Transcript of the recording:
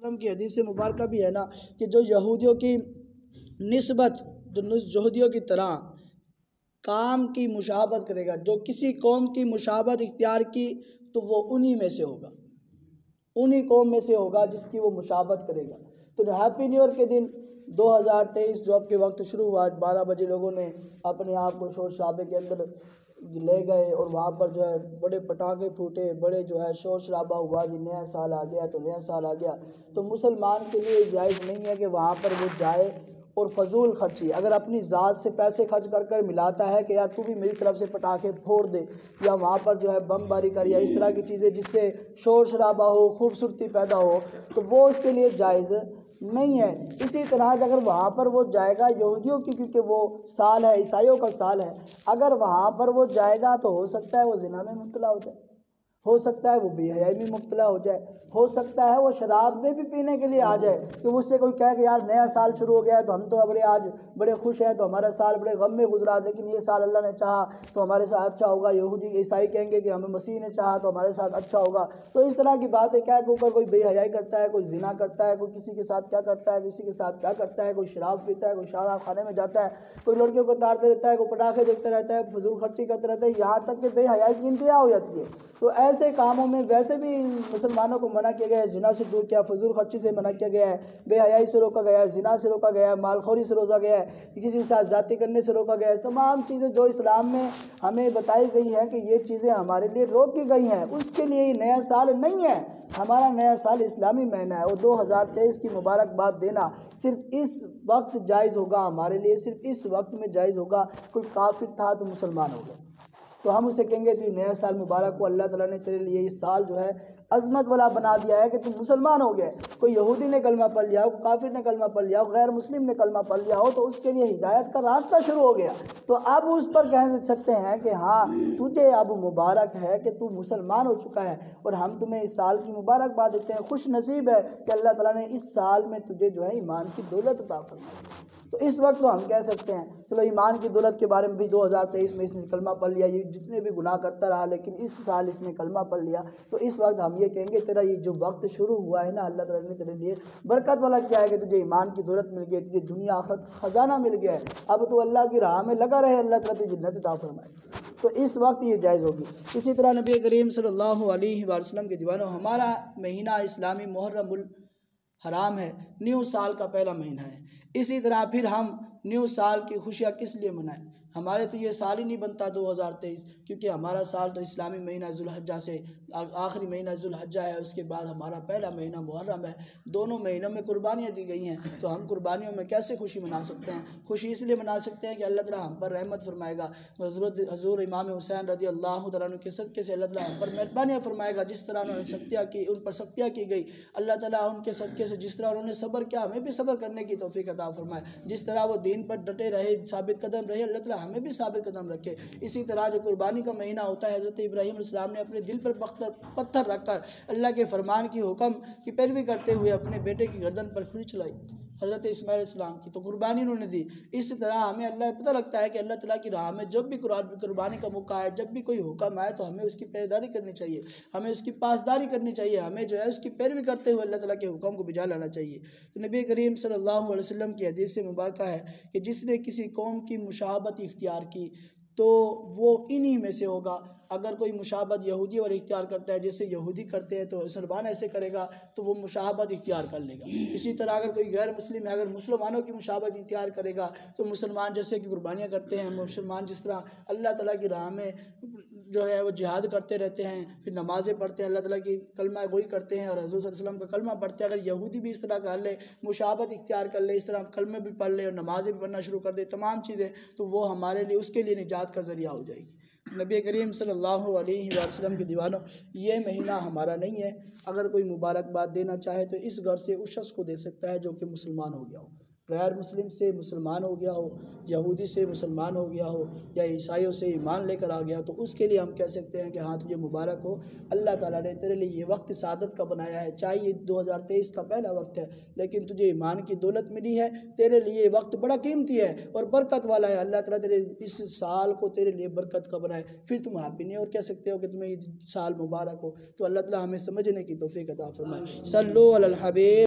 वसल्लम की हदीस मुबारक भी है ना कि जो यहूदियों की निस्बत, जो यहूदियों की तरह काम की मुशाबत करेगा, जो किसी कौम की मुशाबत इख्तियार की, तो वो उन्हीं में से होगा, उन्हीं कौम में से होगा जिसकी वो मुशाबत करेगा। तो हैप्पी न्यू ईयर के दिन 2023 जो अब के वक्त शुरू हुआ, आज 12 बजे लोगों ने अपने आप को शोर शराबे के अंदर ले गए और वहाँ पर जो है बड़े पटाखे फूटे, बड़े जो है शोर शराबा हुआ कि नया साल आ गया, तो नया साल आ गया। तो मुसलमान के लिए जायज़ नहीं है कि वहाँ पर वो जाए और फजूल खर्ची, अगर अपनी ज़ात से पैसे खर्च कर कर मिलाता है कि यार तू भी मेरी तरफ से पटाखे फोड़ दे, या वहाँ पर जो है बमबारी कर, या इस तरह की चीज़ें जिससे शोर शराबा हो, खूबसूरती पैदा हो, तो वो उसके लिए जायज़ नहीं है। इसी तरह अगर वहाँ पर वो जाएगा, यहूदियों की क्योंकि वो साल है, ईसाइयों का साल है, अगर वहाँ पर वो जाएगा तो हो सकता है वो ज़िना में मुब्तला हो जाए, हो सकता है वो बेहयाई में मुब्तला हो जाए, हो सकता है वो शराब में भी पीने के लिए आ जाए कि उससे कोई कहे कि यार नया साल शुरू हो गया है तो हम तो बड़े आज बड़े खुश हैं, तो हमारा साल बड़े गम में गुजरा, लेकिन ये साल अल्लाह ने चाहा तो हमारे साथ अच्छा होगा। यहूदी ईसाई कहेंगे कि हमें मसीह ने चाहा तो हमारे साथ अच्छा होगा। तो इस तरह की बात है, क्या के ऊपर कोई बेहयाई करता है, कोई जिना करता है, कोई किसी के साथ क्या करता है, किसी के साथ क्या करता है, कोई शराब पीता है, कोई शराब खाने में जाता है, कोई लड़कियों को तारते रहता है, कोई पटाखे देखते रहता है, फजूल खर्ची करते रहता है, यहाँ तक कि बेहयाई की इंतहा हो जाती है। तो ऐसे कामों में वैसे भी मुसलमानों को मना किया गया है, जिना से दूर किया, फजूल खर्ची से मना किया गया है, बेहयाई से रोका गया है, जिना से रोका गया है, मालखोरी से रोका गया है, किसी के साथ जाति करने से रोका गया है। तमाम चीज़ें जो इस्लाम में हमें बताई गई हैं कि ये चीज़ें हमारे लिए रोकी गई हैं, उसके लिए ये नया साल नहीं है। हमारा नया साल इस्लामी महीना है और 2023 की मुबारकबाद देना सिर्फ इस वक्त जायज़ होगा, हमारे लिए सिर्फ इस वक्त में जायज़ होगा। कोई काफिर था तो मुसलमान हो गया तो हम उसे कहेंगे कि नया साल मुबारक हो, अल्लाह ताला ने तेरे लिए इस साल जो है अजमत वाला बना दिया है कि तुम मुसलमान हो गए। कोई यहूदी ने कलमा पढ़ लिया हो, काफिर ने कलमा पढ़ लिया हो, गैर मुस्लिम ने कलमा पढ़ लिया हो, तो उसके लिए हिदायत का रास्ता शुरू हो गया। तो अब उस पर कह सकते हैं कि हाँ तुझे अब मुबारक है कि तू मुसलमान हो चुका है, और हम तुम्हें इस साल की मुबारकबाद देते हैं। खुश नसीब है कि अल्लाह ताला ने इस साल में तुझे जो है ईमान की दौलत अता फरमाई। तो इस वक्त तो हम कह सकते हैं चलो ईमान की दौलत के बारे में भी 2023 में इसने कलमा पढ़ लिया, ये जितने भी गुनाह करता रहा लेकिन इस साल इसने कलमा पढ़ लिया, तो इस वक्त हम ये कहेंगे तेरा ये जो वक्त शुरू हुआ है ना, अल्लाह ताला ने तेरे लिए बरकत वाला किया है कि तुझे ईमान की दौलत मिल गई, तुझे दुनिया आखिरत खजाना मिल गया है, अब तो अल्लाह की राह में लगा रहे, अल्लाह ताला तुझे जन्नत अता फरमाए। तो इस वक्त ये जायज़ होगी। इसी तरह नबी करीम सल्लल्लाहु अलैहि वसल्लम के दीवानों, हमारा महीना इस्लामी मुहर्रमुल हराम है, न्यू साल का पहला महीना है। इसी तरह फिर हम न्यू साल की खुशियाँ किस लिए मनाएं? हमारे तो ये साल ही नहीं बनता 2023, क्योंकि हमारा साल तो इस्लामी महीना जुल्हज्जा से आखिरी महीना जुल्हज्जा है, उसके बाद हमारा पहला महीना मुहर्रम है। दोनों महीनों में कुर्बानियाँ दी गई हैं, तो हम कुर्बानियों में कैसे खुशी मना सकते हैं? खुशी इसलिए मना सकते हैं कि अल्लाह ताला हम पर रहमत फरमाएगा। हज़रत इमाम हुसैन रज़ी अल्लाह तआला अन्हु के सदक़े से अल्लाह ताला हम पर मेहरबानियाँ फरमाएगा। जिस तरह उन्होंने सख्तियाँ की, उन पर सख्तियाँ की गई, अल्लाह ताला उनके सदक़े से जिस तरह उन्होंने सब्र किया, हमें भी सब्र करने की तौफ़ीक़ अता फरमाए। जिस तरह वो दीन पर डटे रहे, साबित कदम रहे, अल्लाह ताला हमें भी साबित कदम रखे। इसी तरह जो कुर्बानी का महीना होता है, हज़रत इब्राहीम अलैहिस्सलाम ने अपने दिल पर पत्थर रखकर अल्लाह के फरमान की हुक्म की पैरवी करते हुए अपने बेटे की गर्दन पर छुरी चलाई, हज़रत इस्माइल अलैहिस्सलाम की, तो कुर्बानी उन्होंने दी। इस तरह हमें अल्लाह पता लगता है कि अल्लाह ताला की राह में जब भी कुर्बानी का मौका आए, जब भी कोई हुक्म आए, तो हमें उसकी पैरदारी करनी चाहिए, हमें उसकी पासदारी करनी चाहिए, हमें जो है उसकी पैरवी करते हुए अल्लाह ताला के हुक्म को बिजा लाना चाहिए। तो नबी करीम सल्लल्लाहु अलैहि वसल्लम की हदीस मुबारक है कि जिसने किसी कौम की मुशाबत इख्तियार की तो वो इन्हीं में से होगा। अगर कोई मुशाबत यहूदी और इख्तियार करता है, जैसे यहूदी करते हैं तो मुसलमान ऐसे करेगा तो वो मुशाबत इख्तियार कर लेगा। इसी तरह अगर कोई गैर मुस्लिम है, अगर मुसलमानों की मुशाबत इख्तियार करेगा तो मुसलमान जैसे कि कुर्बानियाँ करते हैं, मुसलमान जिस तरह अल्लाह ताला की राह में जो है वो जिहाद करते रहते हैं, फिर नमाज़ें पढ़ते हैं, अल्लाह ताला की कलमा गोई करते हैं और हज़रत सल्लल्लाहु अलैहि वसल्लम का कलमा पढ़ते हैं, अगर यहूदी भी इस तरह कर ले, मुशाबत इख्तियार कर ले, इस तरह कलमे भी पढ़ ले और नमाज़ें भी पढ़ना शुरू कर दे, तमाम चीज़ें, तो वो हमारे लिए उसके लिए निजात का ज़रिया हो जाएगी। नबी करीम सल्लल्लाहु अलैहि वसल्लम के दीवानों, ये महीना हमारा नहीं है। अगर कोई मुबारकबाद देना चाहे तो इस घर से उस शख्स को दे सकता है जो कि मुसलमान हो गया हो, गैर मुस्लिम से मुसलमान हो गया हो, यहूदी से मुसलमान हो गया हो, या ईसाइयों से ईमान लेकर आ गया, तो उसके लिए हम कह सकते हैं कि हाँ तुझे मुबारक हो, अल्लाह ताला ने तेरे लिए ये वक्त सादत का बनाया है। चाहे ये 2023 का पहला वक्त है, लेकिन तुझे ईमान की दौलत मिली है, तेरे लिए ये वक्त बड़ा कीमती है और बरकत वाला है। अल्लाह ताला तेरे इस साल को तेरे लिए बरकत का बनाए, फिर तुम हैप्पी न्यू ईयर कह सकते हो कि तुम्हें ये साल मुबारक हो। तो अल्लाह ताला हमें समझने की तौफीक अता फरमाए। सल्लु अलल हबीब।